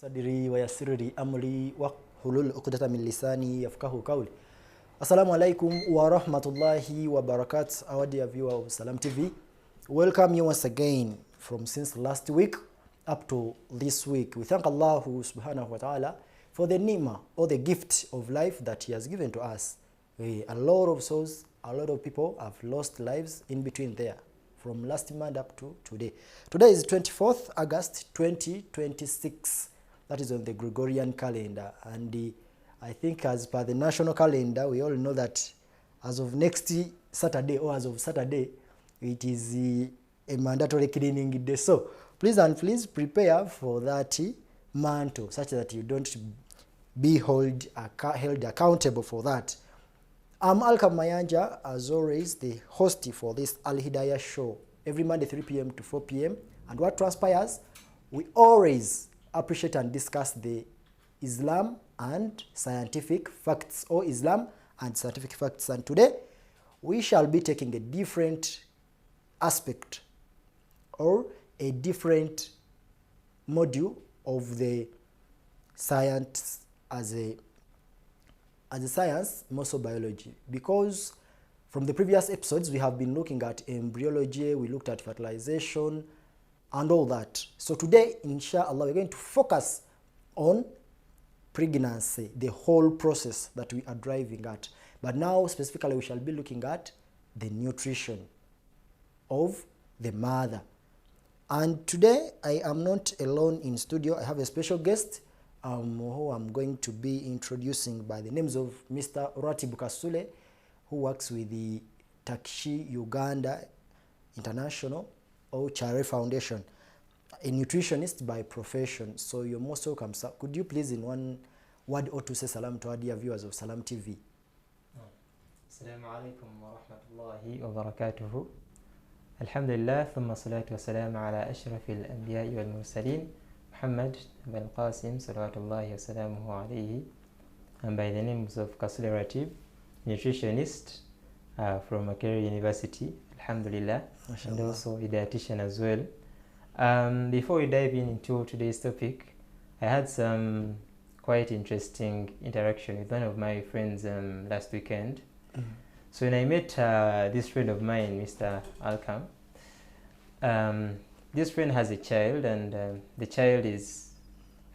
صدري ويسر لي أمري واحلل عقدة من لساني يفقهوا قولي. Assalamu alaikum wa rahmatullahi wa barakatuh, our dear viewer of Salam TV. Welcome you once again from since last week up to this week. We thank Allah subhanahu wa ta'ala for the ni'mah or the gift of life that He has given to us. A lot of souls, a lot of people have lost lives in between there from last month up to today. Today is 24th August 2026. That is on the Gregorian calendar, and I think as per the national calendar, we all know that as of next Saturday or as of Saturday, it is a mandatory cleaning day. So please prepare for that mantle such that you don't be held accountable for that. I'm Alkam Mayanja, as always, the host for this Alhidaayah show every Monday 3 p.m. to 4 p.m. And what transpires, we always appreciate and discuss the Islam and scientific facts, or Islam and scientific facts. And today we shall be taking a different aspect or a different module of the science as a science, more so biology, because from the previous episodes we have been looking at embryology, we looked at fertilization and all that. So today, inshallah, we're going to focus on pregnancy, the whole process that we are driving at. But now specifically we shall be looking at the nutrition of the mother. And today I am not alone in studio. I have a special guest who I'm going to be introducing by the names of Mr. Ratib Kasule, who works with the Takshi Uganda International or Chare Foundation, a nutritionist by profession. So you're most welcome, sir. Could you please in one word or two say salam to our dear viewers of Salam TV? Assalamu alaikum wa rahmatullahi wa barakatuhu. Alhamdulillah, thumma salatu wa salam ala ashrafil anbiya'i wal mursaleen, Muhammad bin Qasim, salawatullahi wa salamuhu alayhi. And by the names of Kasule Ratib, nutritionist from Makerere University, alhamdulillah, and also a dietitian as well. Before we dive into today's topic, I had some quite interesting interaction with one of my friends last weekend. So when I met this friend of mine, Mr. Alkam, this friend has a child, and the child is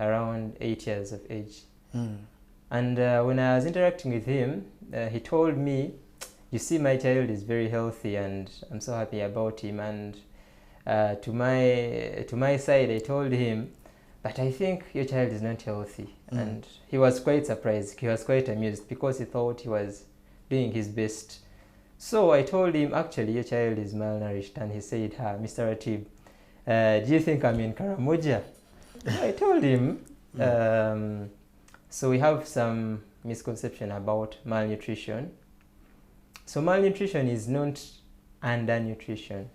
around 8 years of age. And when I was interacting with him, he told me, you see, my child is very healthy and I'm so happy about him. And to my side, I told him, but I think your child is not healthy. And he was quite surprised. He was quite amused because he thought he was doing his best. So I told him, actually, your child is malnourished. And he said, Mr. Ratib, do you think I'm in Karamoja? I told him, so we have some misconception about malnutrition. So malnutrition is not undernutrition.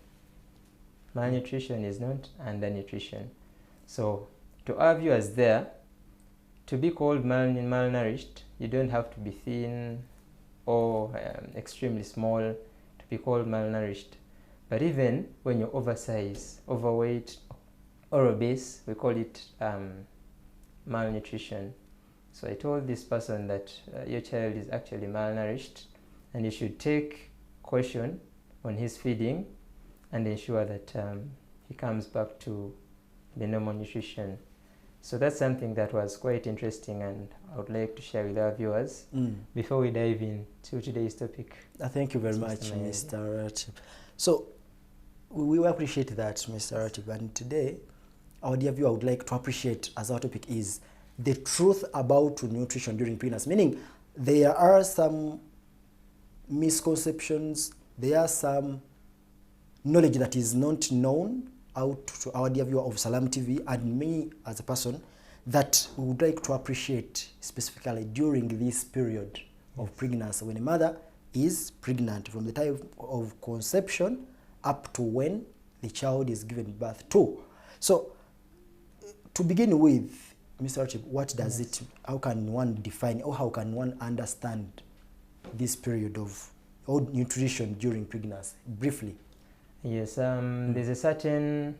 Malnutrition is not undernutrition. So to our viewers there, to be called malnourished, you don't have to be thin or extremely small to be called malnourished. But even when you're oversized, overweight, or obese, we call it malnutrition. So I told this person that your child is actually malnourished, and you should take caution on his feeding and ensure that he comes back to the normal nutrition. So that's something that was quite interesting, and I would like to share with our viewers before we dive into today's topic. Thank you very much, Mr. Ratib. So we appreciate that, Mr. Ratib. And today, our dear viewer would like to appreciate, as our topic is, the truth about nutrition during pregnancy. Meaning, there are some misconceptions, there are some knowledge that is not known out to our dear viewer of Salam TV and me as a person that we would like to appreciate specifically during this period of pregnancy, when a mother is pregnant, from the time of conception up to when the child is given birth to. So to begin with, Mr. Ratib, what does it, how can one define, or how can one understand this period of nutrition during pregnancy, briefly? Yes, there's a certain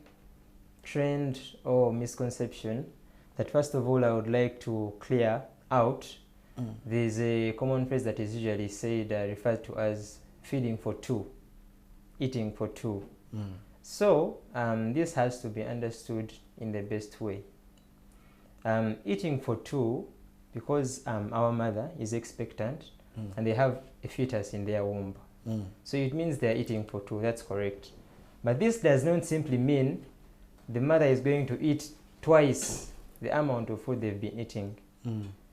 trend or misconception that first of all I would like to clear out. There's a common phrase that is usually said, referred to as feeding for two, eating for two. So this has to be understood in the best way. Eating for two, because our mother is expectant and they have a fetus in their womb. So it means they're eating for two, that's correct. But this does not simply mean the mother is going to eat twice the amount of food they've been eating.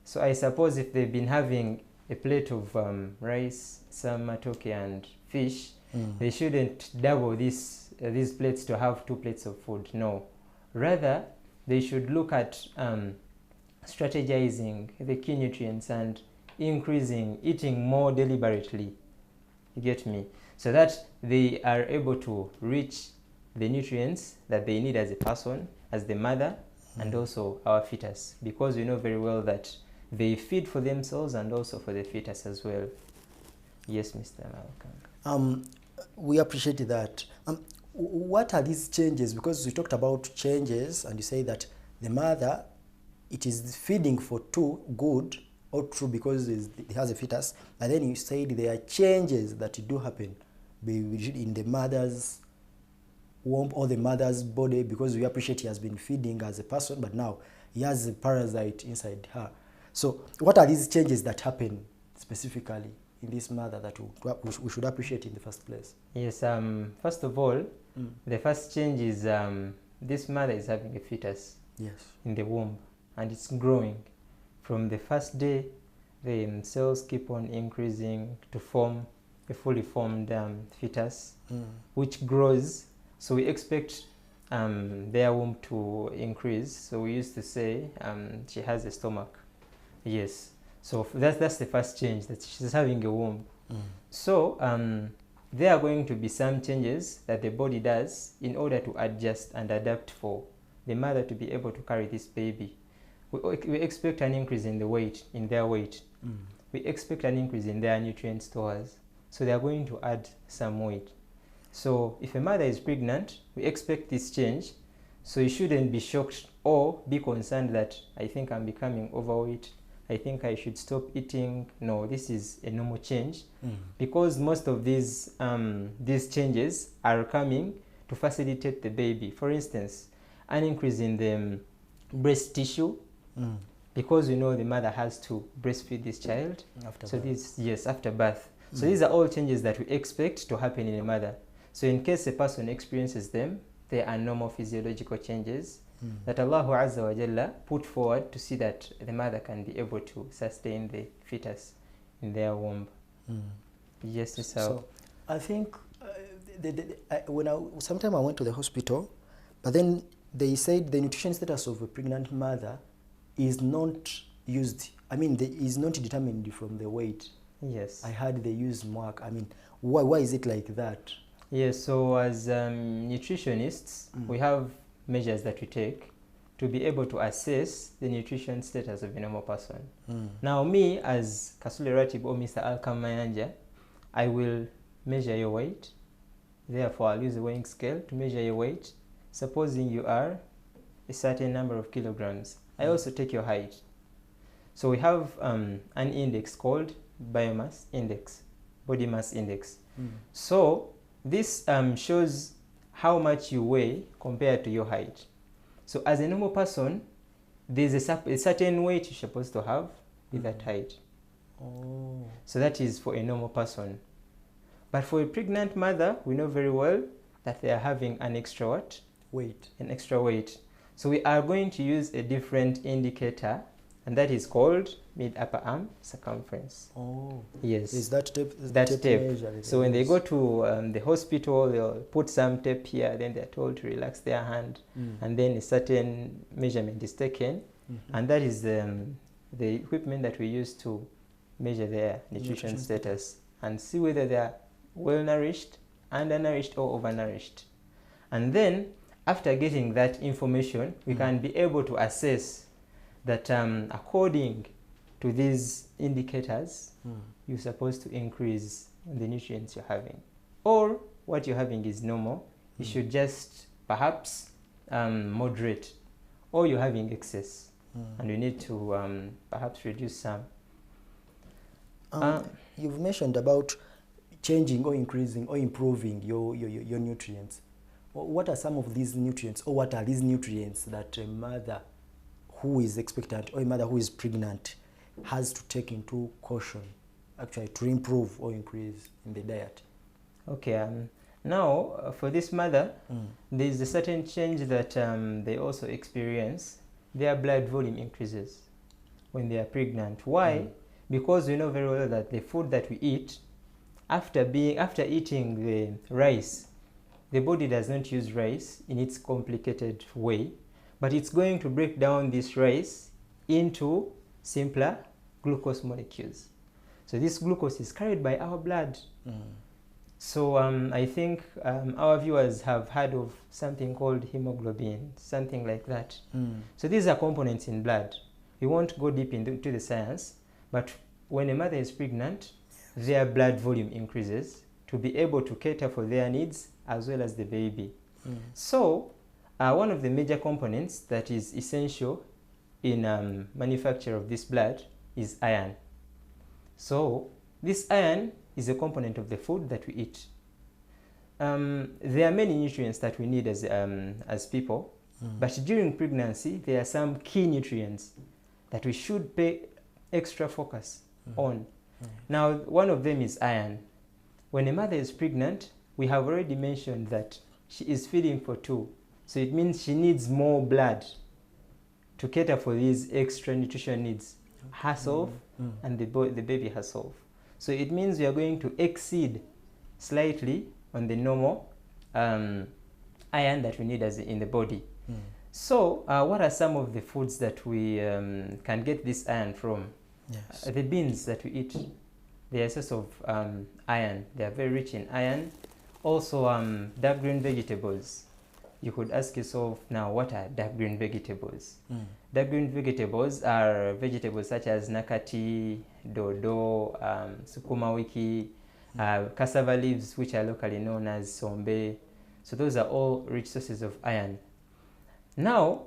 So I suppose if they've been having a plate of rice, some matoke and fish, they shouldn't double these plates to have 2 plates of food. No. Rather, they should look at strategizing the key nutrients and eating more deliberately. You get me? So that they are able to reach the nutrients that they need as a person, as the mother, and also our fetus. Because we know very well that they feed for themselves and also for the fetus as well. Yes, Mr. Malcolm. We appreciate that. What are these changes? Because we talked about changes and you say that the mother, it is feeding for two, good or true, because it has a fetus. And then you said there are changes that do happen in the mother's womb or the mother's body, because we appreciate he has been feeding as a person, but now he has a parasite inside her. So what are these changes that happen specifically in this mother that we should appreciate in the first place? Yes, first of all, the first change is this mother is having a fetus in the womb, and it's growing. From the first day, the cells keep on increasing to form a fully formed fetus, which grows. So we expect their womb to increase. So we used to say she has a stomach. Yes. So that's the first change, that she's having a womb. So there are going to be some changes that the body does in order to adjust and adapt for the mother to be able to carry this baby. We expect an increase in their weight. We expect an increase in their nutrient stores. So they are going to add some weight. So if a mother is pregnant, we expect this change. So you shouldn't be shocked or be concerned that I think I'm becoming overweight, I think I should stop eating. No, this is a normal change, because most of these changes are coming to facilitate the baby. For instance, an increase in the breast tissue, because we know the mother has to breastfeed this child after birth. So these are all changes that we expect to happen in a mother. So in case a person experiences them, they are normal physiological changes that Allah Azza wa Jalla put forward to see that the mother can be able to sustain the fetus in their womb. Yes, so I think sometime I went to the hospital, but then they said the nutrition status of a pregnant mother is not used. I mean, is not determined from the weight. Yes. I heard they use mark. I mean, why is it like that? Yes, so as nutritionists, we have measures that we take to be able to assess the nutrition status of a normal person. Now, me as Kasule Ratib or Mr. Alkam Mayanja, I will measure your weight. Therefore, I'll use a weighing scale to measure your weight. Supposing you are a certain number of kilograms, I also take your height. So we have an index called biomass index, body mass index. So this shows how much you weigh compared to your height. So as a normal person, there's a certain weight you're supposed to have with that height. So that is for a normal person. But for a pregnant mother, we know very well that they are having an extra weight. An extra weight. So we are going to use a different indicator, and that is called mid-upper arm circumference. Yes. Is that tape? So when they go to the hospital, they'll put some tape here, then they're told to relax their hand, and then a certain measurement is taken, and that is the equipment that we use to measure their nutrition status and see whether they are well-nourished, undernourished, or overnourished. And then, after getting that information, we can be able to assess that according to these indicators, you're supposed to increase the nutrients you're having. Or what you're having is normal, you should just perhaps moderate, or you're having excess. and we need to perhaps reduce some. You've mentioned about changing or increasing or improving your nutrients. What are some of these nutrients, or what are these nutrients that a mother who is expectant or a mother who is pregnant has to take into caution, actually, to improve or increase in the diet? Okay, now for this mother, there is a certain change that they also experience. Their blood volume increases when they are pregnant. Why? Because we know very well that the food that we eat, after eating the rice, the body does not use rice in its complicated way, but it's going to break down this rice into simpler glucose molecules. So this glucose is carried by our blood. So I think our viewers have heard of something called hemoglobin, something like that. So these are components in blood. We won't go deep into the science, but when a mother is pregnant, their blood volume increases to be able to cater for their needs as well as the baby. So one of the major components that is essential in manufacture of this blood is iron. So this iron is a component of the food that we eat. There are many nutrients that we need as people, but during pregnancy there are some key nutrients that we should pay extra focus on. Now, one of them is iron. When a mother is pregnant, we have already mentioned that she is feeding for two, so it means she needs more blood to cater for these extra nutrition needs, herself and the baby herself. So it means we are going to exceed slightly on the normal iron that we need in the body. So what are some of the foods that we can get this iron from? Yes. The beans that we eat, they are a source of iron. They are very rich in iron. Also dark green vegetables. You could ask yourself now, what are dark green vegetables? Dark green vegetables are vegetables such as nakati, dodo, sukuma wiki, cassava leaves, which are locally known as sombe. So those are all rich sources of iron. Now,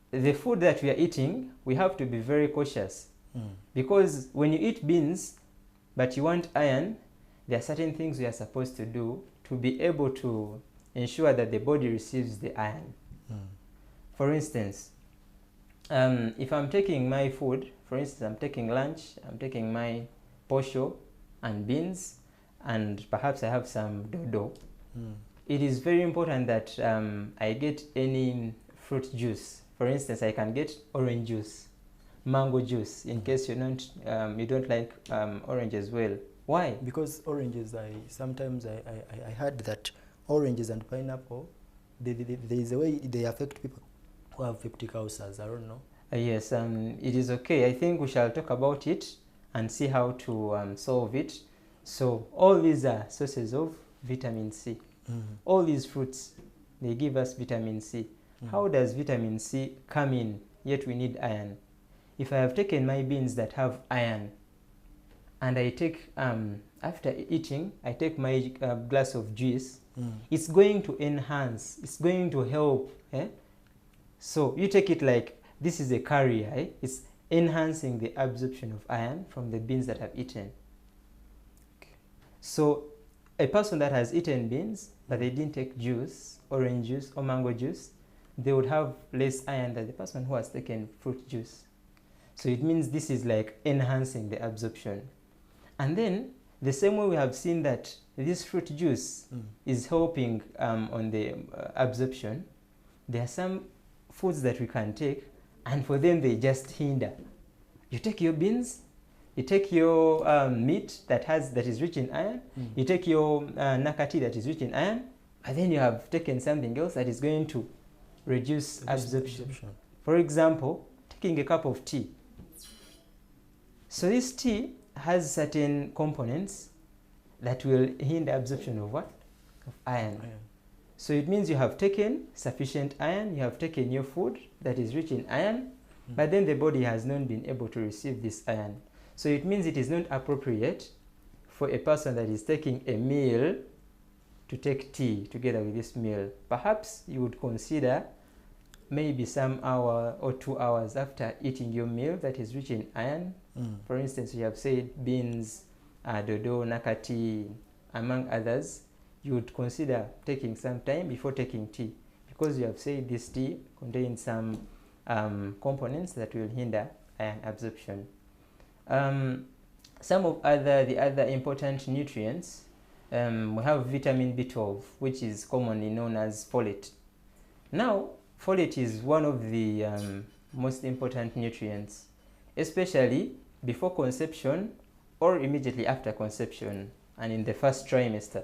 the food that we are eating, we have to be very cautious, because when you eat beans but you want iron, there are certain things we are supposed to do to be able to ensure that the body receives the iron. For instance, if I'm taking my food, for instance, I'm taking lunch, I'm taking my posho and beans, and perhaps I have some dodo. It is very important that I get any fruit juice. For instance, I can get orange juice, mango juice, in case you don't like orange as well. Why? Because oranges, sometimes I heard that oranges and pineapple, there is a way they affect people who have peptic ulcers. I don't know. Yes, it is okay. I think we shall talk about it and see how to solve it. So all these are sources of vitamin C. All these fruits, they give us vitamin C. How does vitamin C come in, yet we need iron? If I have taken my beans that have iron, and I take, after eating, I take my glass of juice, it's going to enhance, it's going to help. So you take it like this is a carrier. It's enhancing the absorption of iron from the beans that I've eaten. So a person that has eaten beans, but they didn't take juice, orange juice or mango juice, they would have less iron than the person who has taken fruit juice. So it means this is like enhancing the absorption. And then the same way we have seen that this fruit juice is helping on the absorption, there are some foods that we can take, and for them they just hinder. You take your beans, you take your meat that is rich in iron, you take your nakati that is rich in iron, and then you have taken something else that is going to reduce absorption. For example, taking a cup of tea. So this tea has certain components that will hinder absorption of what? Of iron. So it means you have taken sufficient iron, you have taken your food that is rich in iron, but then the body has not been able to receive this iron. So it means it is not appropriate for a person that is taking a meal to take tea together with this meal. Perhaps you would consider maybe some hour or 2 hours after eating your meal that is rich in iron. For instance, you have said beans, dodo, nakati, among others. You would consider taking some time before taking tea, because you have said this tea contains some components that will hinder iron absorption. Some of the other important nutrients, we have vitamin B12, which is commonly known as folate. Now, folate is one of the most important nutrients, especially before conception or immediately after conception and in the first trimester.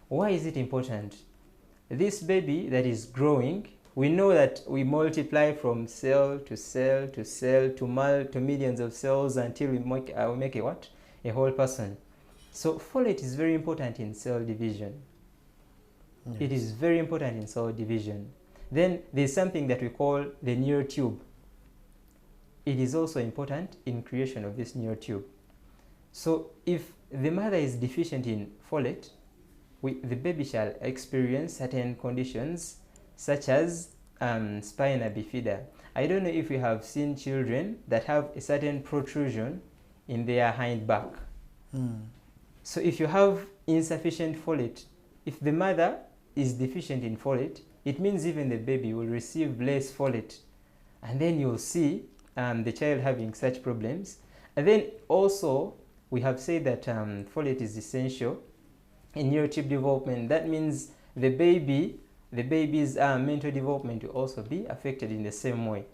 Why is it important? This baby that is growing, we know that we multiply from cell to cell to cell to millions of cells until we make a what? A whole person. So folate is very important in cell division. Yes. It is very important in cell division. Then there's something that we call the neurotube. It is also important in creation of this neurotube. So if the mother is deficient in folate, the baby shall experience certain conditions such as spina bifida. I don't know if you have seen children that have a certain protrusion in their hind back. So if you have insufficient folate, if the mother is deficient in folate, it means even the baby will receive less folate. And then you'll see the child having such problems. And then also, we have said that folate is essential in neurotube development. That means the baby's mental development will also be affected in the same way.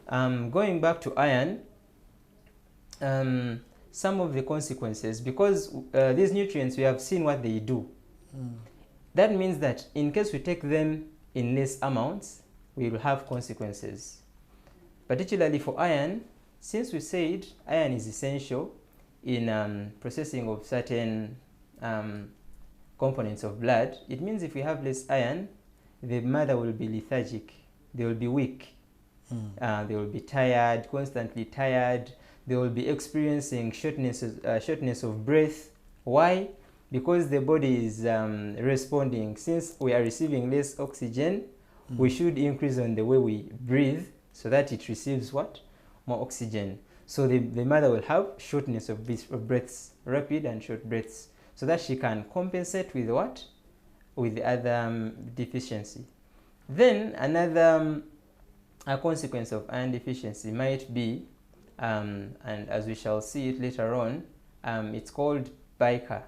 Going back to iron, some of the consequences, because these nutrients, we have seen what they do. That means that in case we take them in less amounts, we will have consequences. Particularly for iron, since we said iron is essential in processing of certain components of blood, it means if we have less iron, the mother will be lethargic, they will be weak, they will be tired, constantly tired, they will be experiencing shortness of breath. Why? Because the body is responding. Since we are receiving less oxygen, we should increase on the way we breathe so that it receives what? More oxygen. So the mother will have shortness of breaths, rapid and short breaths, so that she can compensate with what? With the other deficiency. Then another a consequence of iron deficiency might be, and as we shall see it later on, it's called pica.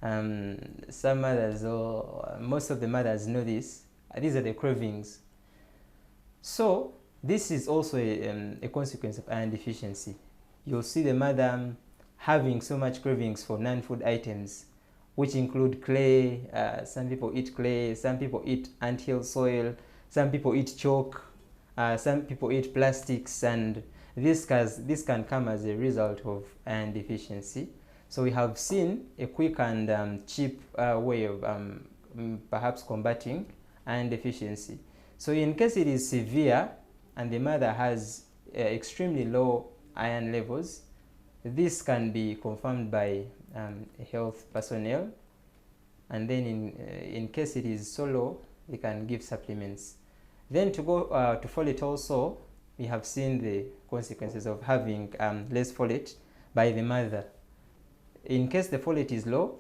Some mothers, or most of the mothers, know this. These are the cravings. So this is also a consequence of iron deficiency. You'll see the mother having so much cravings for non-food items, which include clay. Some people eat clay, some people eat anthill soil, some people eat chalk, some people eat plastics, and this can come as a result of iron deficiency. So we have seen a quick and cheap way of perhaps combating iron deficiency. So in case it is severe and the mother has extremely low iron levels, this can be confirmed by health personnel, and then in case it is so low, they can give supplements. Then to go to folate also, we have seen the consequences of having less folate by the mother. In case the folate is low,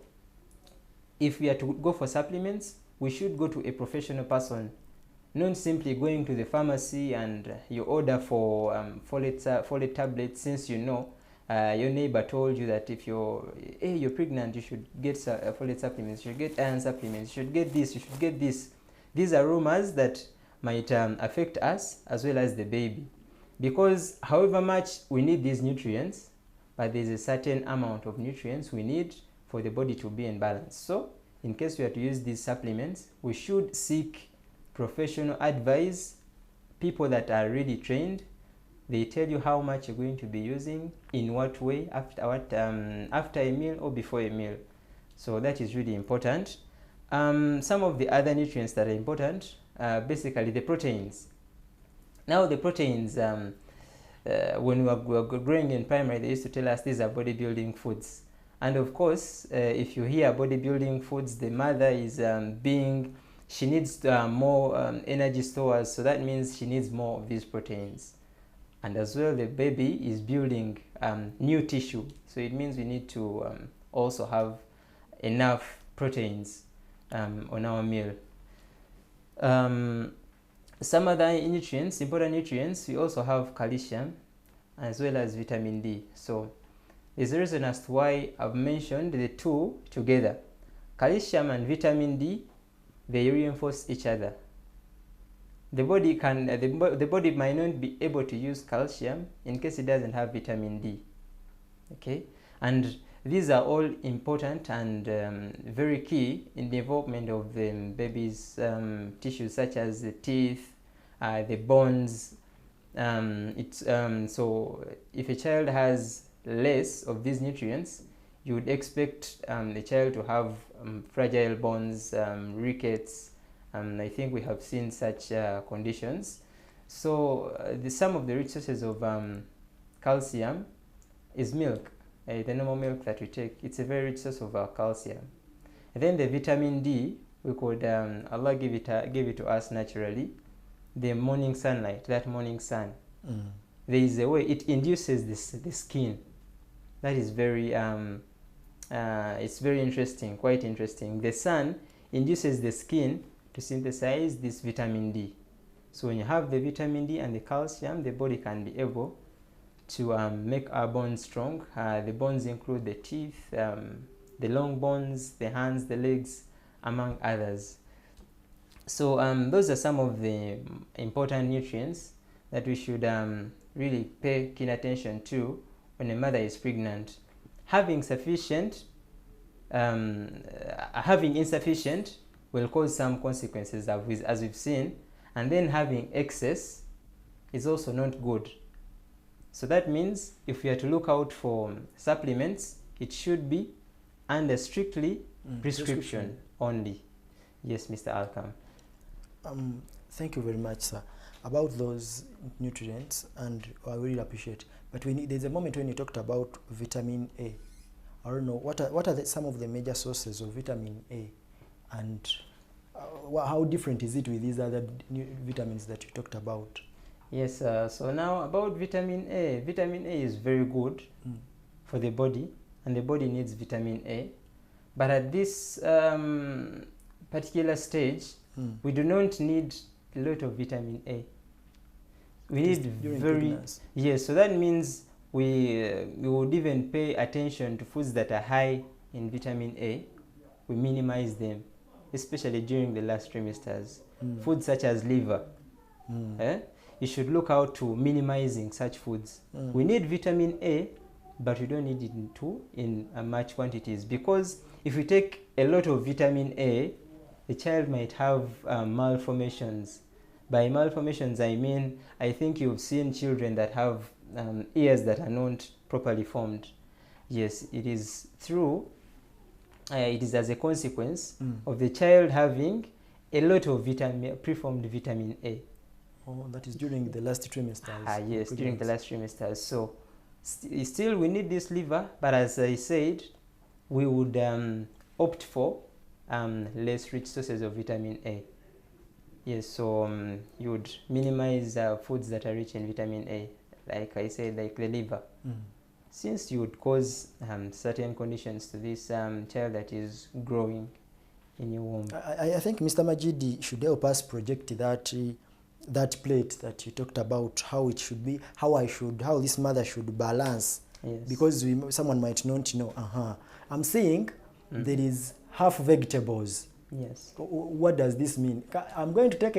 if we are to go for supplements, we should go to a professional person, not simply going to the pharmacy and you order for folate tablets, since you know your neighbor told you that if you're pregnant, you should get folate supplements, you should get iron supplements, you should get this, you should get this. These are rumors that might affect us as well as the baby, because however much we need these nutrients, but there's a certain amount of nutrients we need for the body to be in balance. So in case we are to use these supplements, we should seek professional advice, people that are really trained. They tell you how much you're going to be using, in what way, after a meal or before a meal. So that is really important. Some of the other nutrients that are important, basically the proteins. Now the proteins, when we were growing in primary, they used to tell us these are bodybuilding foods. And of course, if you hear bodybuilding foods, the mother is being she needs more energy stores, so that means she needs more of these proteins. And as well, the baby is building new tissue, so it means we need to also have enough proteins on our meal. Some other nutrients, important nutrients, we also have calcium as well as vitamin D. So there's a reason as to why I've mentioned the two together. Calcium and vitamin D, they reinforce each other. The body can the body might not be able to use calcium in case it doesn't have vitamin D. Okay, and these are all important and very key in the development of the baby's tissues, such as the teeth, the bones. So if a child has less of these nutrients, you would expect the child to have fragile bones, rickets. I think we have seen such conditions. So some of the rich sources of calcium is milk, the normal milk that we take. It's a very rich source of calcium. And then the vitamin D, we could Allah give it to us naturally. The morning sunlight, that morning sun, there is a way it induces the skin. That is very it's very interesting, quite interesting. The sun induces the skin to synthesize this vitamin D. So when you have the vitamin D and the calcium, the body can be able to make our bones strong. The bones include the teeth, the long bones, the hands, the legs, among others. So those are some of the important nutrients that we should really pay keen attention to when a mother is pregnant. Having insufficient will cause some consequences as we've seen, and then having excess is also not good. So that means if we are to look out for supplements, it should be under strictly prescription only. Yes, Mr. Alcam. Thank you very much, sir, about those nutrients, and I really appreciate. But there's a moment when you talked about vitamin A. I don't know, what are some of the major sources of vitamin A, and how different is it with these other vitamins that you talked about? Yes, so now about vitamin A. Vitamin A is very good for the body, and the body needs vitamin A. But at this particular stage, we do not need a lot of vitamin A. We need so that means we would even pay attention to foods that are high in vitamin A. We minimize them, especially during the last trimesters. Foods such as liver, you should look out to minimizing such foods. We need vitamin A, but we don't need it in much quantities, because if we take a lot of vitamin A, the child might have malformations. By malformations, I mean, I think you've seen children that have ears that are not properly formed. Yes, it is true. It is as a consequence of the child having a lot of preformed vitamin A. Oh, that is during the last trimesters. Yes, during the last trimesters. So still we need this liver, but as I said, we would opt for less rich sources of vitamin A. Yes, so you would minimize foods that are rich in vitamin A, like I said, like the liver. Since you would cause certain conditions to this child that is growing in your womb. I think Mr. Majidi should help us project that plate that you talked about, how it should be, how this mother should balance. Yes. Because someone might not know. I'm seeing there is half vegetables. Yes. What does this mean? I'm going to take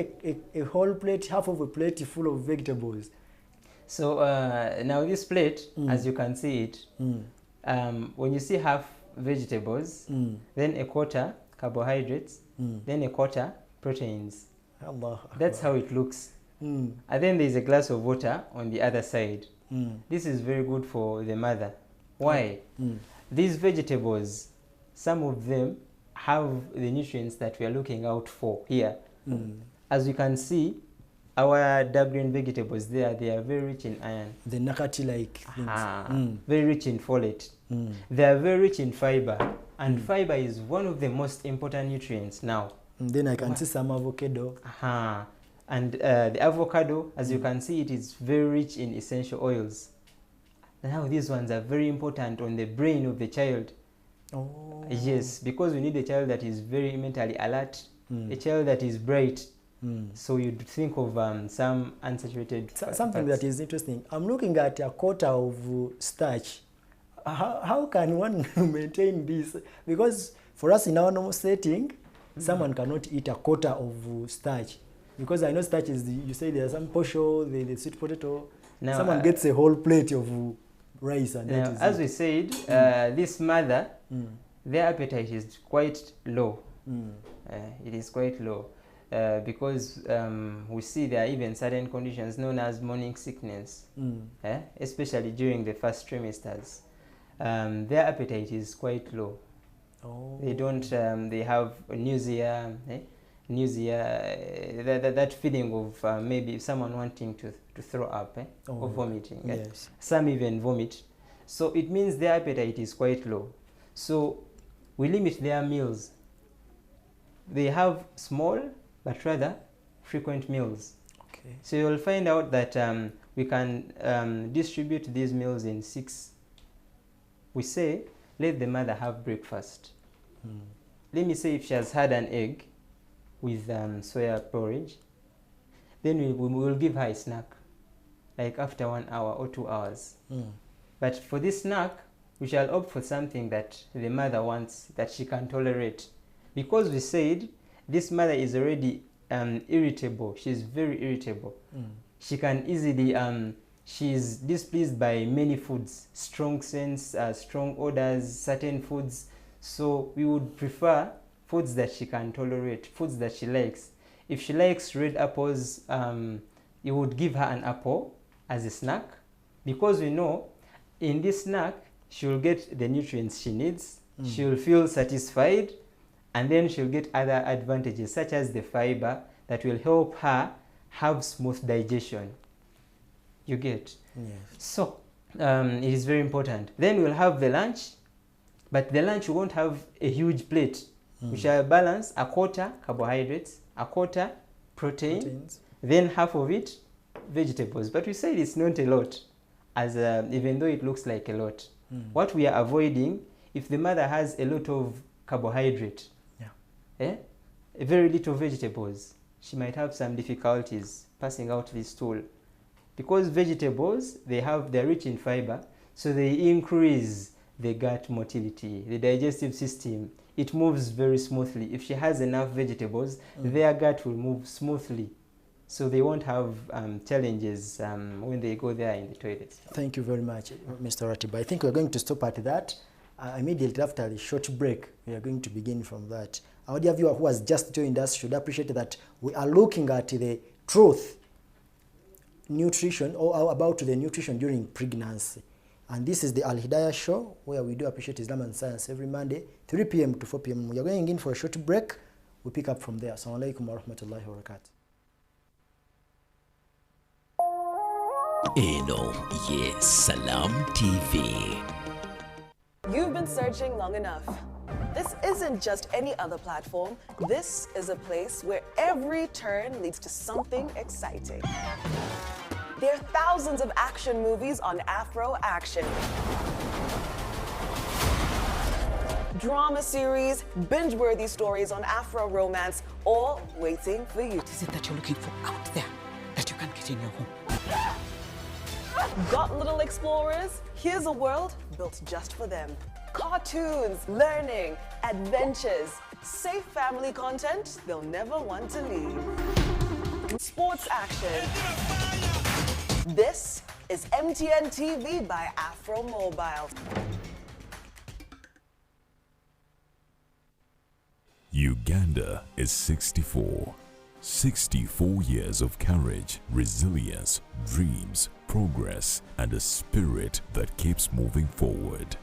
a whole plate, half of a plate full of vegetables. So now this plate, as you can see it, when you see half vegetables, then a quarter carbohydrates, then a quarter proteins. Allah. That's how it looks. And then there's a glass of water on the other side. This is very good for the mother. Why? These vegetables, some of them have the nutrients that we are looking out for here. As you can see, our dark green vegetables there, they are very rich in iron. The nakati-like things. Very rich in folate. They are very rich in fiber. And fiber is one of the most important nutrients now. Then I can see some avocado. And the avocado, as you can see, it is very rich in essential oils. Now these ones are very important on the brain of the child. Oh. Yes, because we need a child that is very mentally alert, a child that is bright. So you'd think of some unsaturated something fats. that is interesting. I'm looking at a quarter of starch. How can one maintain this? Because for us in our normal setting, someone cannot eat a quarter of starch. Because I know starch is, you say there's some posho, the sweet potato. Now, someone gets a whole plate of rice. And now, that is as it. we said, this mother, their appetite is quite low. It is quite low. Because we see there are even certain conditions known as morning sickness, especially during the first trimesters. Their appetite is quite low. Oh. They don't, they have nausea, that feeling of maybe someone wanting to throw up or vomiting. Yes. Some even vomit. So it means their appetite is quite low. So we limit their meals. They have small but rather frequent meals. Okay. So you'll find out that we can distribute these meals in 6. We say, let the mother have breakfast. Let me say if she has had an egg with soya porridge, then we will give her a snack, like after 1 hour or 2 hours. But for this snack, we shall opt for something that the mother wants, that she can tolerate. Because we said this mother is already irritable. She's very irritable. She can easily, she's displeased by many foods, strong scents, strong odors, certain foods. So we would prefer foods that she can tolerate, foods that she likes. If she likes red apples, you would give her an apple as a snack, because we know in this snack she will get the nutrients she needs, she will feel satisfied, and then she'll get other advantages such as the fiber that will help her have smooth digestion. You get? Yes. So it is very important. Then we'll have the lunch, but the lunch we won't have a huge plate. We shall balance a quarter carbohydrates, a quarter proteins, then half of it vegetables. But we said it's not a lot, as even though it looks like a lot. What we are avoiding, if the mother has a lot of carbohydrate, very little vegetables, she might have some difficulties passing out this stool. Because vegetables, they're rich in fiber, so they increase the gut motility, the digestive system. It moves very smoothly. If she has enough vegetables, their gut will move smoothly. So they won't have challenges when they go there in the toilets. Thank you very much, Mr. Ratiba. I think we're going to stop at that. Immediately after a short break, we are going to begin from that. Our dear viewer who has just joined us should appreciate that we are looking at the truth, nutrition, or about the nutrition during pregnancy. And this is the Alhidaayah show, where we do appreciate Islam and science every Monday, 3 p.m. to 4 p.m. We are going in for a short break. We pick up from there. Assalamu alaikum wa rahmatullahi wa barakatuh. Yes, Salam TV. You've been searching long enough. This isn't just any other platform. This is a place where every turn leads to something exciting. There are thousands of action movies on Afro Action, drama series, binge-worthy stories on Afro Romance, all waiting for you. What is it that you're looking for out there that you can't get in your home? Got little explorers? Here's a world built just for them. Cartoons, learning, adventures, safe family content they'll never want to leave. Sports action. This is MTN TV by Afro Mobile. Uganda is 64. 64 years of courage, resilience, dreams, progress, and a spirit that keeps moving forward.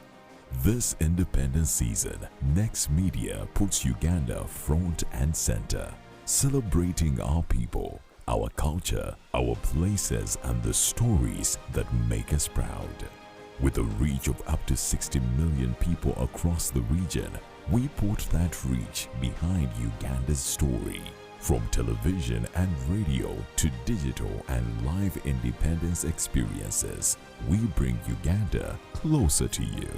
This independence season, Next Media puts Uganda front and center, celebrating our people, our culture, our places, and the stories that make us proud. With a reach of up to 60 million people across the region, We put that reach behind Uganda's story. From television and radio to digital and live independence experiences, we bring Uganda closer to you.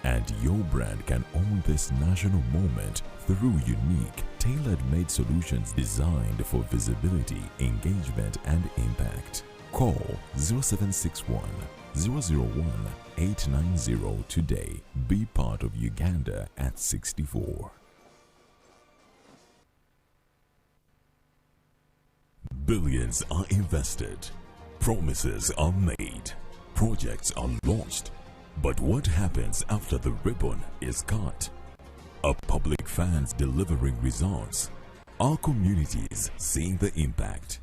And your brand can own this national moment through unique, tailor-made solutions designed for visibility, engagement, and impact. Call 0761 001 890 today. Be part of Uganda at 64. Billions are invested, promises are made, projects are launched. But what happens after the ribbon is cut? Are public fans delivering results? Are communities seeing the impact?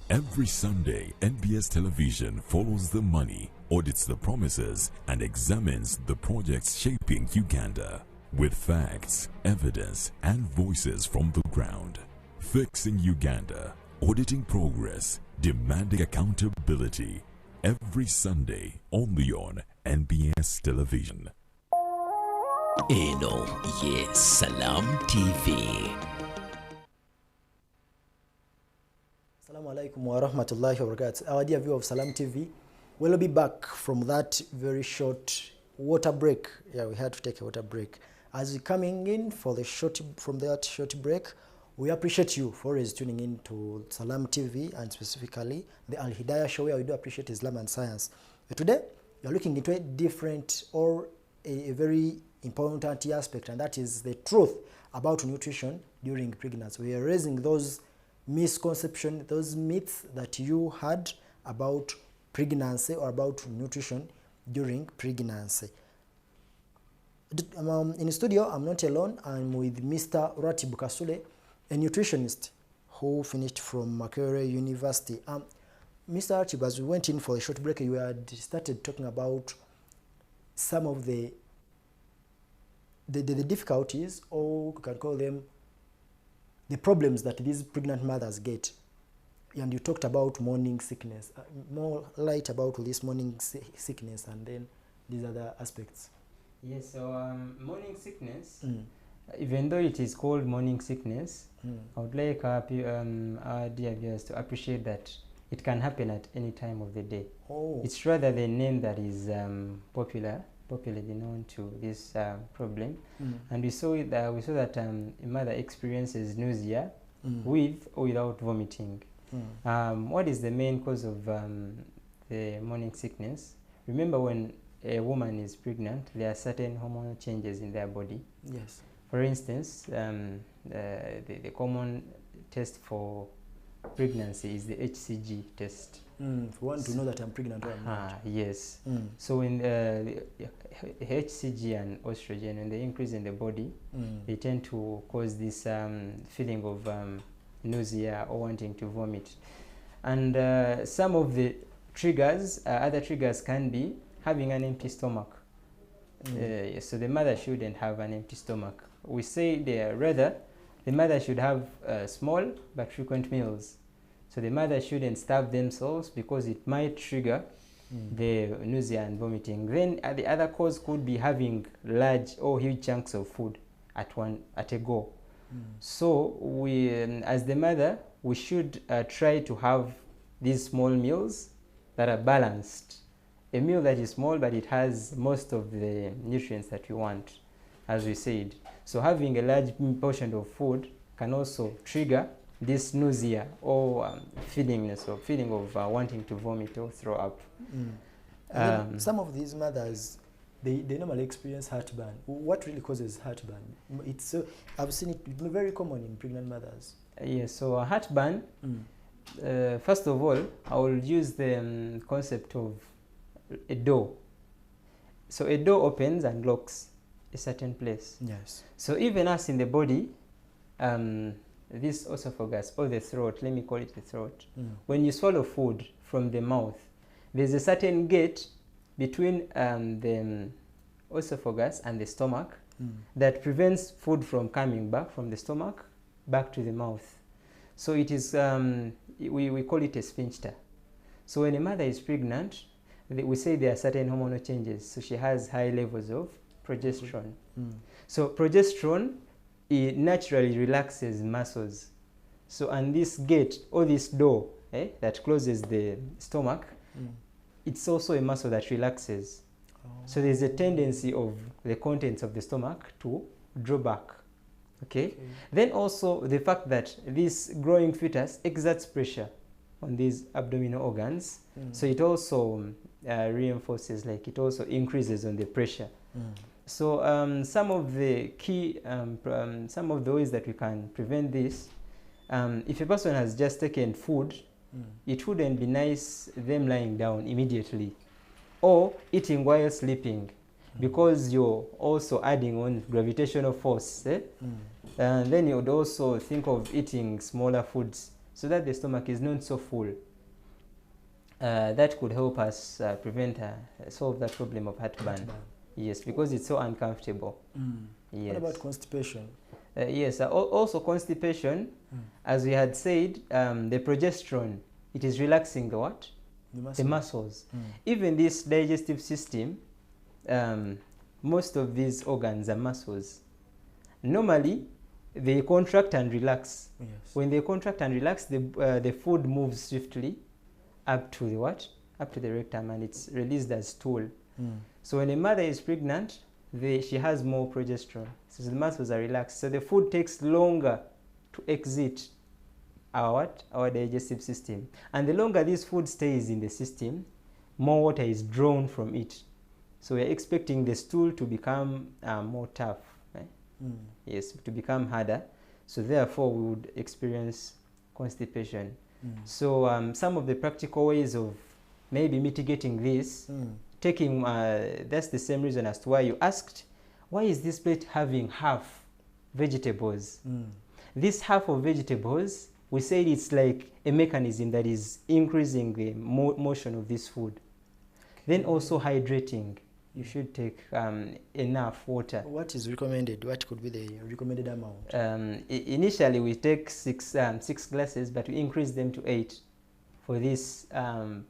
Every Sunday, NBS Television follows the money, audits the promises, and examines the projects shaping Uganda with facts, evidence, and voices from the ground. Fixing Uganda, auditing progress, demanding accountability. Every Sunday, only on NBS Television. Eno ye Salam TV. Assalamu alaikum wa rahmatullahi wa barakatuh. Our dear viewer of Salam TV, we'll be back from that very short water break. Yeah, we had to take a water break. As we're coming in for the short break, we appreciate you for always tuning in to Salam TV and specifically the Alhidaayah show, where we do appreciate Islam and science. But today, we are looking into a different or a very important aspect, and that is the truth about nutrition during pregnancy. We are raising those misconceptions, those myths that you had about pregnancy or about nutrition during pregnancy. In the studio, I'm not alone. I'm with Mr. Ratib Kasule, a nutritionist who finished from Makerere University. Mr. Ratib, as we went in for a short break, you had started talking about some of the difficulties, or you can call them the problems that these pregnant mothers get. And you talked about morning sickness, more light about this morning sickness, and then these other aspects. Yes, so morning sickness, even though it is called morning sickness, I would like our dear viewers to appreciate that it can happen at any time of the day. Oh. It's rather the name that is popularly known to this problem. And we saw that a mother experiences nausea with or without vomiting. What is the main cause of the morning sickness? Remember, when a woman is pregnant, there are certain hormonal changes in their body. Yes. For instance, the common test for pregnancy is the HCG test. For one to know that I'm pregnant or I'm not. Yes. So when the HCG and estrogen, when they increase in the body, they tend to cause this feeling of nausea or wanting to vomit. And some of the triggers, other triggers can be having an empty stomach. So the mother shouldn't have an empty stomach. We say rather the mother should have small but frequent meals. So the mother shouldn't starve themselves, because it might trigger the nausea and vomiting. Then the other cause could be having large or huge chunks of food at a go. So we, as the mother, we should try to have these small meals that are balanced. A meal that is small but it has most of the nutrients that we want, as we said. So having a large portion of food can also trigger this nausea or feeling of wanting to vomit or throw up. Some of these mothers, they normally experience heartburn. What really causes heartburn? I've seen it very common in pregnant mothers. Yes, so heartburn, first of all, I will use the concept of a door. So a door opens and locks a certain place. Yes. So even us in the body, this esophagus or the throat, let me call it the throat, when you swallow food from the mouth, there's a certain gate between the esophagus and the stomach that prevents food from coming back from the stomach back to the mouth. So it is, we call it a sphincter. So when a mother is pregnant, we say there are certain hormonal changes. So she has high levels of progesterone. So progesterone, it naturally relaxes muscles. So, and this gate or this door that closes the stomach, it's also a muscle that relaxes. So there's a tendency of the contents of the stomach to draw back. Okay? Then also the fact that this growing fetus exerts pressure on these abdominal organs, so it also reinforces, like it also increases on the pressure. So some of the key, some of the ways that we can prevent this, if a person has just taken food, it wouldn't be nice them lying down immediately or eating while sleeping, because you're also adding on gravitational force. And then you would also think of eating smaller foods so that the stomach is not so full. That could help us solve that problem of heartburn. Yes, because it's so uncomfortable. Yes. What about constipation? Yes, also constipation, as we had said, the progesterone, it is relaxing the what? The muscles. Even this digestive system, most of these organs are muscles. Normally, they contract and relax. Yes. When they contract and relax, the food moves swiftly up to the what? Up to the rectum, and it's released as stool. So when a mother is pregnant, she has more progesterone. So the muscles are relaxed. So the food takes longer to exit our digestive system. And the longer this food stays in the system, more water is drawn from it. So we're expecting the stool to become more tough. Right? Yes, to become harder. So therefore we would experience constipation. So some of the practical ways of maybe mitigating this, taking, that's the same reason as to why you asked, why is this plate having half vegetables? This half of vegetables, we said it's like a mechanism that is increasing the motion of this food. Then also hydrating. You should take enough water. What is recommended? What could be the recommended amount? Initially we take six glasses, but we increase them to 8 for this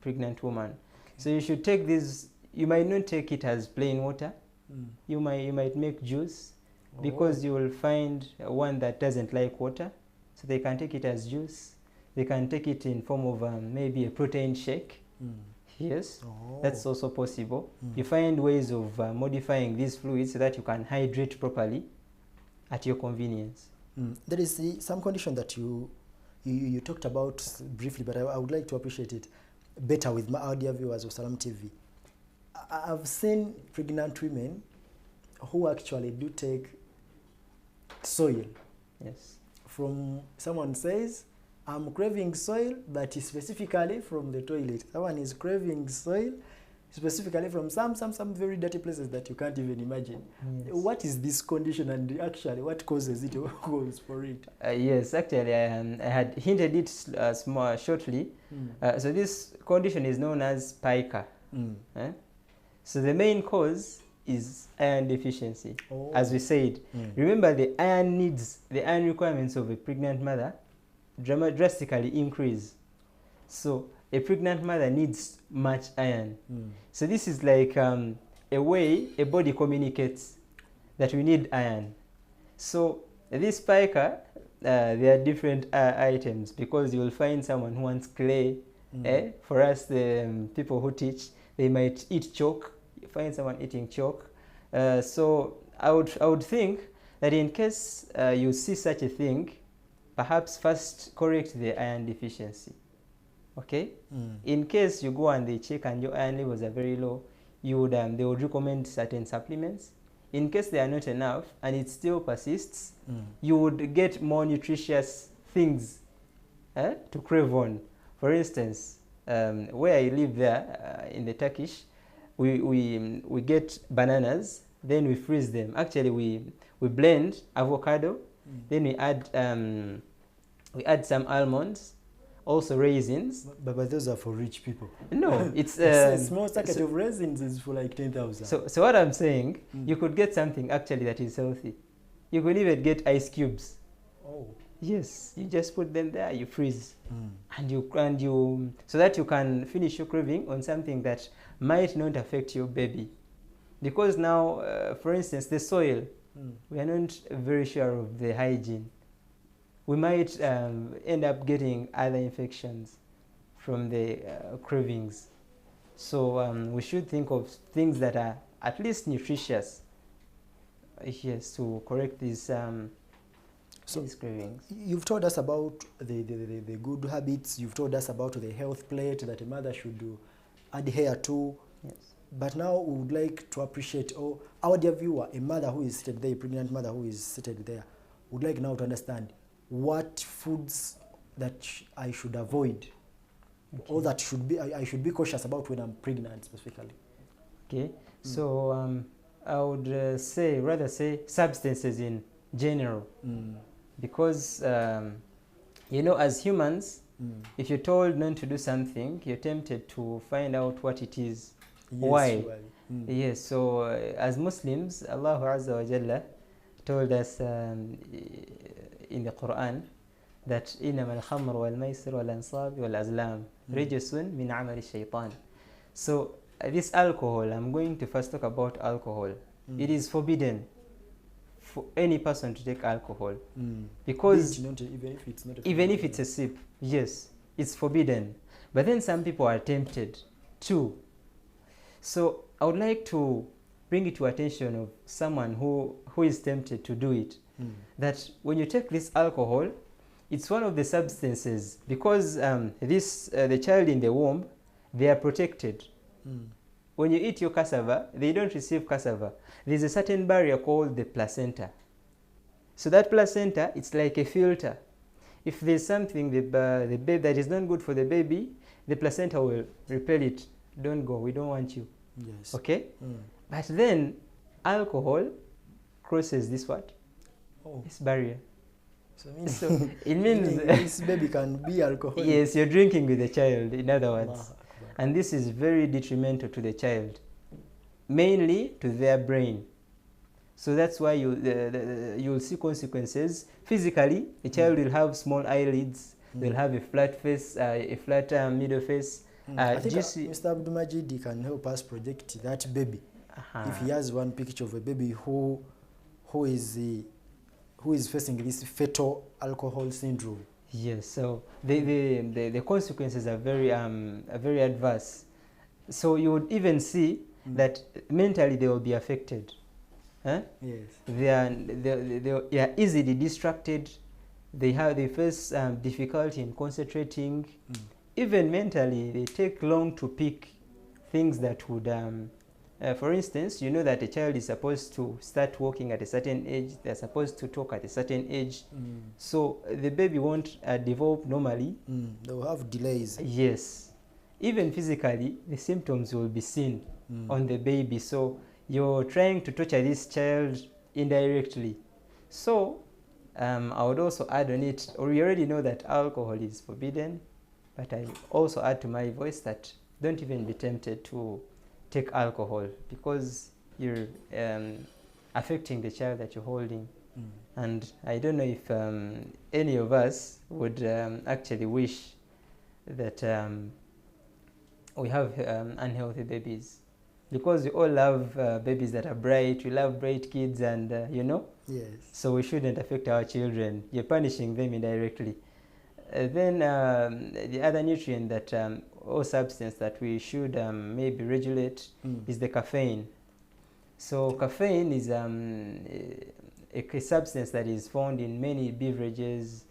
pregnant woman. So you should take this. You might not take it as plain water. You might make juice, because you will find one that doesn't like water. So they can take it as juice. They can take it in form of maybe a protein shake. Yes, that's also possible. You find ways of modifying these fluids so that you can hydrate properly at your convenience. There is some condition that you talked about briefly, but I would like to appreciate it better with my audio viewers of Salam TV. I've seen pregnant women who actually do take soil. Yes. From someone says, I'm craving soil, but specifically from the toilet. Someone is craving soil specifically from some very dirty places that you can't even imagine. Yes. What is this condition, and actually what causes it or goes for it? Yes, actually I had hinted it shortly. So this condition is known as pica. So the main cause is iron deficiency. As we said, remember the iron requirements of a pregnant mother drastically increase. So a pregnant mother needs much iron. So this is like a way a body communicates that we need iron. So this pica, there are different items, because you will find someone who wants clay. For us, the people who teach, they might eat chalk. You find someone eating chalk. So I would think that in case you see such a thing, perhaps first correct the iron deficiency. Okay? In case you go and they check and your iron levels are very low, they would recommend certain supplements. In case they are not enough and it still persists, you would get more nutritious things to crave on. For instance, where I live there in the Turkish, we get bananas, then we freeze them. Actually, we blend avocado, then we add some almonds, also raisins. But those are for rich people. No, it's a small packet of raisins is for like 10,000. So what I'm saying, you could get something actually that is healthy. You could even get ice cubes. Oh. Yes, you just put them there, you freeze, and you so that you can finish your craving on something that might not affect your baby. because now, for instance, the soil, we are not very sure of the hygiene. We might end up getting other infections from the cravings. So we should think of things that are at least nutritious, yes, to correct these cravings. You've told us about the good habits. You've told us about the health plate that a mother should adhere to. Yes. But now we would like to appreciate, our dear viewer, a mother who is seated there, a pregnant mother who is seated there, would like now to understand what foods that I should avoid, or that I should be cautious about when I'm pregnant specifically. Okay, so I would rather say substances in general, because you know, as humans, if you're told not to do something, you're tempted to find out what it is. Yes, why? Well, Yes, so as Muslims, Allah Azza wa Jalla told us in the Quran that إنما الخمر والميسر والأنصاب والأزلام رجس من عمل الشيطان. So this alcohol, I'm going to first talk about alcohol. It is forbidden for any person to take alcohol, because even if it's a sip, yes, it's forbidden. But then some people are tempted too. So I would like to bring it to attention of someone who is tempted to do it, that when you take this alcohol, it's one of the substances, because the child in the womb, they are protected. When you eat your cassava, they don't receive cassava. There's a certain barrier called the placenta. So that placenta, it's like a filter. If there's something, the baby that is not good for the baby, the placenta will repel it. Don't go, we don't want you. Yes. Okay? But then alcohol crosses this what? This barrier. So it means this baby can be alcoholic. Yes, you're drinking with the child, in other words. And this is very detrimental to the child, mainly to their brain. So that's why you'll see consequences. Physically, the child will have small eyelids, they'll have a flat face, a flat middle face. I think Mr. Abdulmajid can help us project that baby. If he has one picture of a baby who is facing this fetal alcohol syndrome. Yes, so the consequences are very adverse. So you would even see that mentally they will be affected. Huh? Yes. They are easily distracted. They face difficulty in concentrating. Even mentally, they take long to pick things that would, for instance, you know that a child is supposed to start walking at a certain age, they're supposed to talk at a certain age. So the baby won't develop normally. They will have delays. Yes. Even physically, the symptoms will be seen on the baby. So you're trying to torture this child indirectly. So I would also add on it, or you already know that alcohol is forbidden, but I also add to my voice that don't even be tempted to take alcohol, because you're affecting the child that you're holding. And I don't know if any of us would actually wish that we have unhealthy babies, because we all love babies that are bright. We love bright kids, and you know. Yes. So we shouldn't affect our children. You're punishing them indirectly. Then the other nutrient that or substance that we should maybe regulate is the caffeine. So caffeine is a substance that is found in many beverages,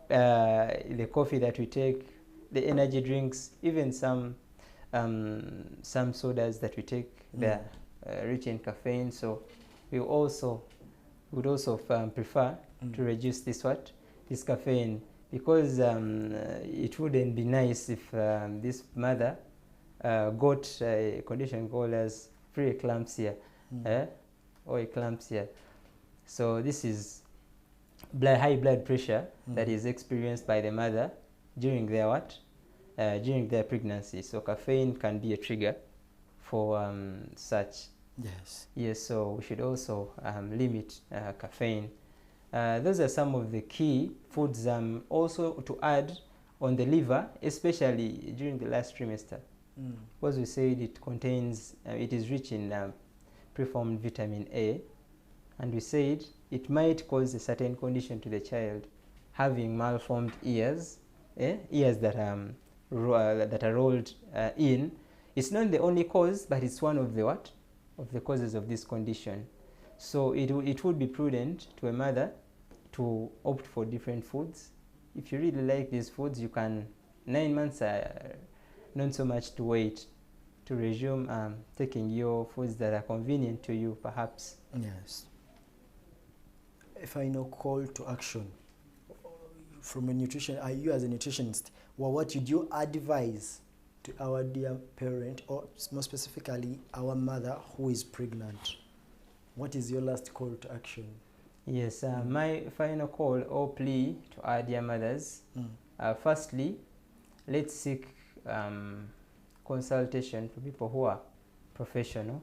the coffee that we take, the energy drinks, even some sodas that we take. They're rich in caffeine. So we would also prefer to reduce this caffeine, because it wouldn't be nice if this mother got a condition called as preeclampsia or eclampsia. So this is high blood pressure that is experienced by the mother during their pregnancy. So caffeine can be a trigger for such. Yes. Yes, so we should also limit caffeine. Those are some of the key foods. Also to add on the liver, especially during the last trimester, because we said it is rich in preformed vitamin A, and we said it might cause a certain condition to the child, having malformed ears, ears that that are rolled in. It's not the only cause, but it's one of the of the causes of this condition. So it would be prudent to a mother to opt for different foods. If you really like these foods, you can, 9 months are not so much to wait to resume taking your foods that are convenient to you, perhaps. Yes. A final call to action from a nutrition, you as a nutritionist, well, what would you advise to our dear parent, or more specifically our mother who is pregnant? What is your last call to action? Yes, my final call or plea to our dear mothers, firstly, let's seek consultation for people who are professional.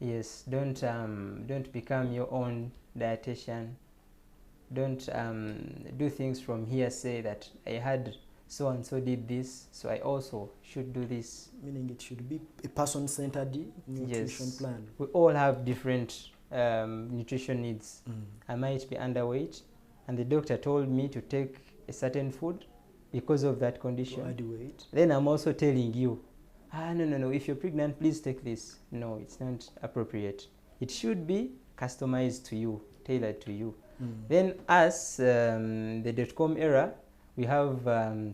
Yes, don't become your own dietitian. Don't do things from hearsay that I had so and so did this, so I also should do this. Meaning it should be a person-centered nutrition plan. We all have different nutrition needs. I might be underweight, and the doctor told me to take a certain food because of that condition. To add weight. Then I'm also telling you, no, if you're pregnant, please take this. No, it's not appropriate. It should be customized to you, tailored to you. Then as the .com era, we have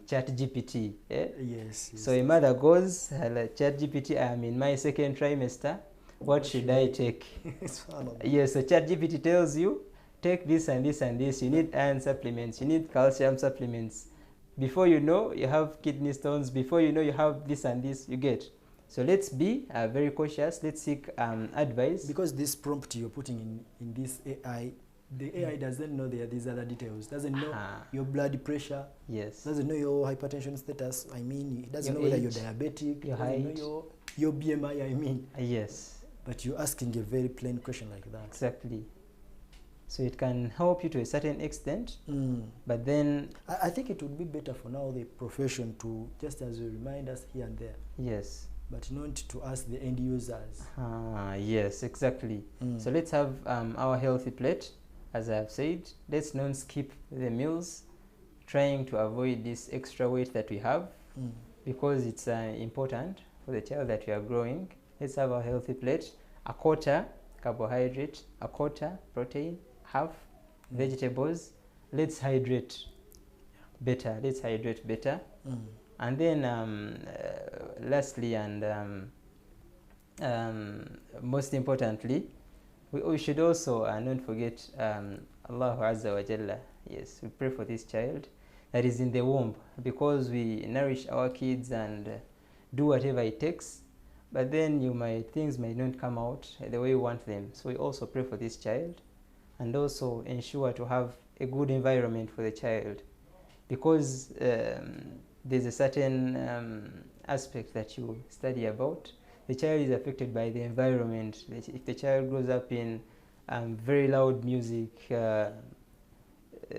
ChatGPT. Yes. So a mother goes, ChatGPT, I'm in my second trimester. What should I take? Yes, so ChatGPT tells you, take this and this and this. You need iron supplements. You need calcium supplements. Before you know, you have kidney stones. Before you know, you have this and this. You get. So let's be very cautious. Let's seek advice. Because this prompt you're putting in this AI, the AI doesn't know there are these other details. Doesn't know your blood pressure. Yes. Doesn't know your hypertension status. I mean, it doesn't Your know whether age, you're diabetic. your doesn't height. know your BMI. I mean. Yes. But you're asking a very plain question like that. Exactly. So it can help you to a certain extent, but then I think it would be better for now the profession to just as you remind us here and there. yes. But not to ask the end users. Yes, exactly. So let's have our healthy plate, as I have said. Let's not skip the meals, trying to avoid this extra weight that we have, because it's important for the child that we are growing. Let's have our healthy plate, a quarter carbohydrate, a quarter protein, half vegetables. Let's hydrate better. Let's hydrate better. And then lastly and most importantly, we should also not forget Allah Azza wa Jalla. Yes, we pray for this child that is in the womb, because we nourish our kids and do whatever it takes, but then things might not come out the way we want them. So we also pray for this child, and also ensure to have a good environment for the child, because there's a certain aspect that you study about. The child is affected by the environment. If the child grows up in very loud music,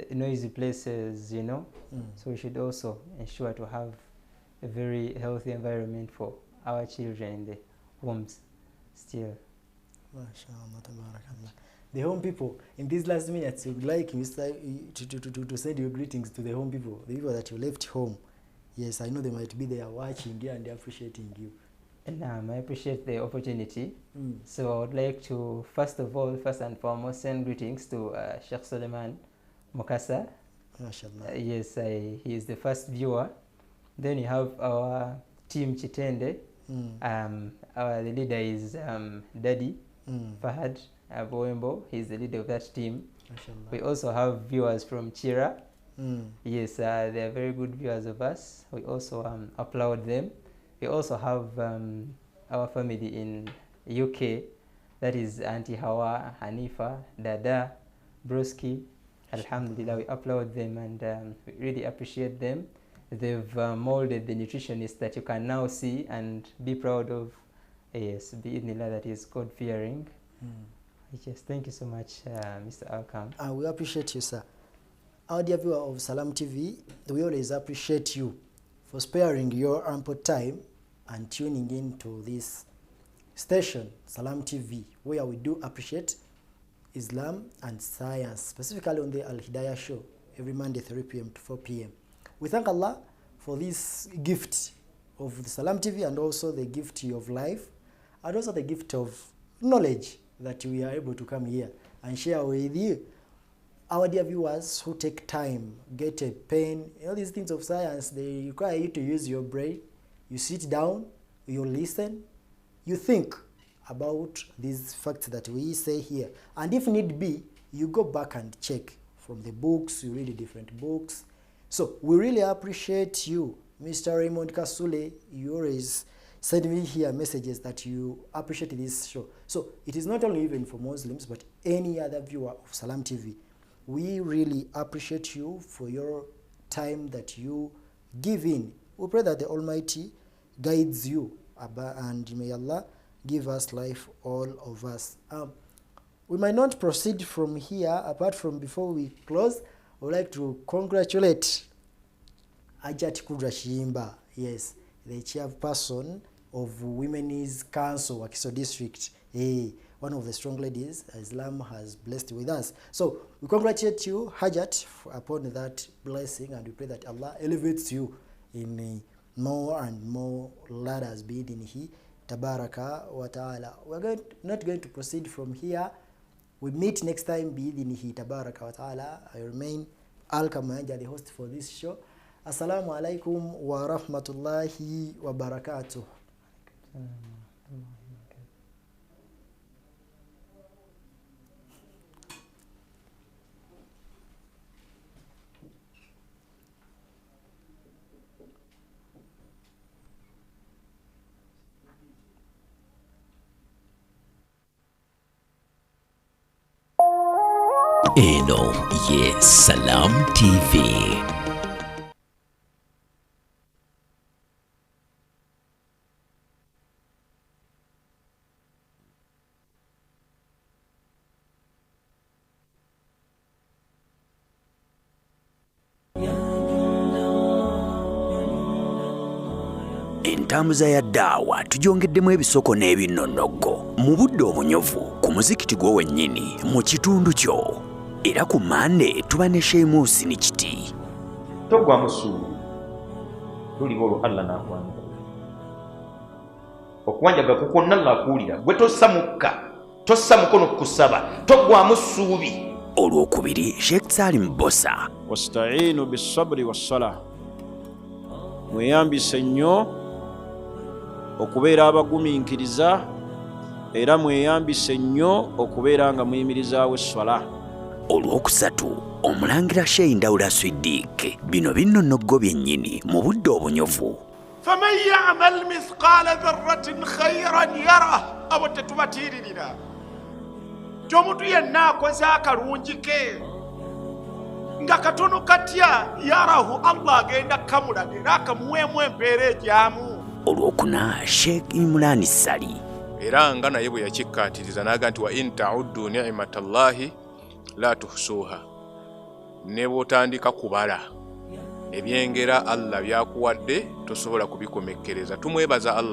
noisy places, so we should also ensure to have a very healthy environment for our children in the homes still. MashaAllah, tabarakallah. The home people, in these last minutes, you'd like to send your greetings to the home people, the people that you left home. Yes, I know they might be there watching you and they're appreciating you. And I appreciate the opportunity. So I would like to, first and foremost, send greetings to Sheikh Suleiman Mukasa. MashaAllah. Yes, he is the first viewer. Then you have our team Chitende. The leader is Daddy Fahad Boembo. He's the leader of that team. MashaAllah. We also have viewers from Chira. Yes, they are very good viewers of us. We also applaud them. We also have our family in UK, that is Auntie Hawa, Hanifa, Dada, Broski. Alhamdulillah, we applaud them and we really appreciate them. They've molded the nutritionist that you can now see and be proud of. Yes, bi'idhnillah, that is God-fearing. Yes, thank you so much, Mr. Alkam. We appreciate you, sir. Our dear viewer of Salam TV, we always appreciate you for sparing your ample time and tuning in to this station, Salam TV, where we do appreciate Islam and science, specifically on the Alhidaayah show, every Monday 3 p.m. to 4 p.m. We thank Allah for this gift of the Salam TV and also the gift of life and also the gift of knowledge that we are able to come here and share with you, our dear viewers who take time, get a pen. These things of science, they require you to use your brain. You sit down, you listen, you think about these facts that we say here. And if need be, you go back and check from the books, you read different books. So we really appreciate you, Mr. Raymond Kasule. You always send me here messages that you appreciate this show. So it is not only even for Muslims, but any other viewer of Salam TV. We really appreciate you for your time that you give in. We pray that the Almighty guides you, and may Allah give us life, all of us. We might not proceed from here, apart from before we close, I would like to congratulate Ajat Kudra Shimba, yes, the chairperson of Women's Council, Wakiso District. One of the strong ladies Islam has blessed with us. So we congratulate you, Hajat, upon that blessing, and we pray that Allah elevates you in more and more ladders bidin He Tabaraka wa Ta'ala. We're not going to proceed from here. We meet next time bidin He Tabaraka wa Ta'ala. I remain Al Kamanja, the host for this show. Assalamu alaikum wa rahmatullahi wa barakatuh. Eno ye Salam TV. Entambuza ya Daawa tugyongeddemu ebisoko n'ebinnonogo mu budde obunyovu ku muzikiti gwo wennyini mu kitundu kyo. Era ku Mande tuba ne Sheamus ni kiti. Togwa musuulu luliwo olwo Allah n'akwanja. Okuwanjaga kukonna ng'akuwulira gwe tossa mukono kusaba togwamu ssuubi. Olwokubiri Sheikh Salim Bosa. Wasta'inu bis-sabri was-salah. Mweyambise nnyo okubeera abagumiikiriza era mweyambise nnyo okubeera nga muyimirizaawo esswala. Olwokusatu Omulangira Sheikh Ndawula Siddiq. Bino binnonogo byennyini mu budde obunyovu. Faman ya'mal mithqala dharratin khayran yarah. Abo tetubatiiririra. Omuntu yenna akoze akalungi ke nga katono katya yarahu, Allah agenda kamulaga era akamuweemu empeera ejyamu. Olwokuna Sheikh Imran Sali. Era nga naye bwe yakikkaatiriza n'aga nti wa in ta'uddu ni'matallahi la tuhsuha. Ne bw'otandika kubala ebyengera Allah byakuwadde tosobola kubikomekkereza. Tumwebaza Allah.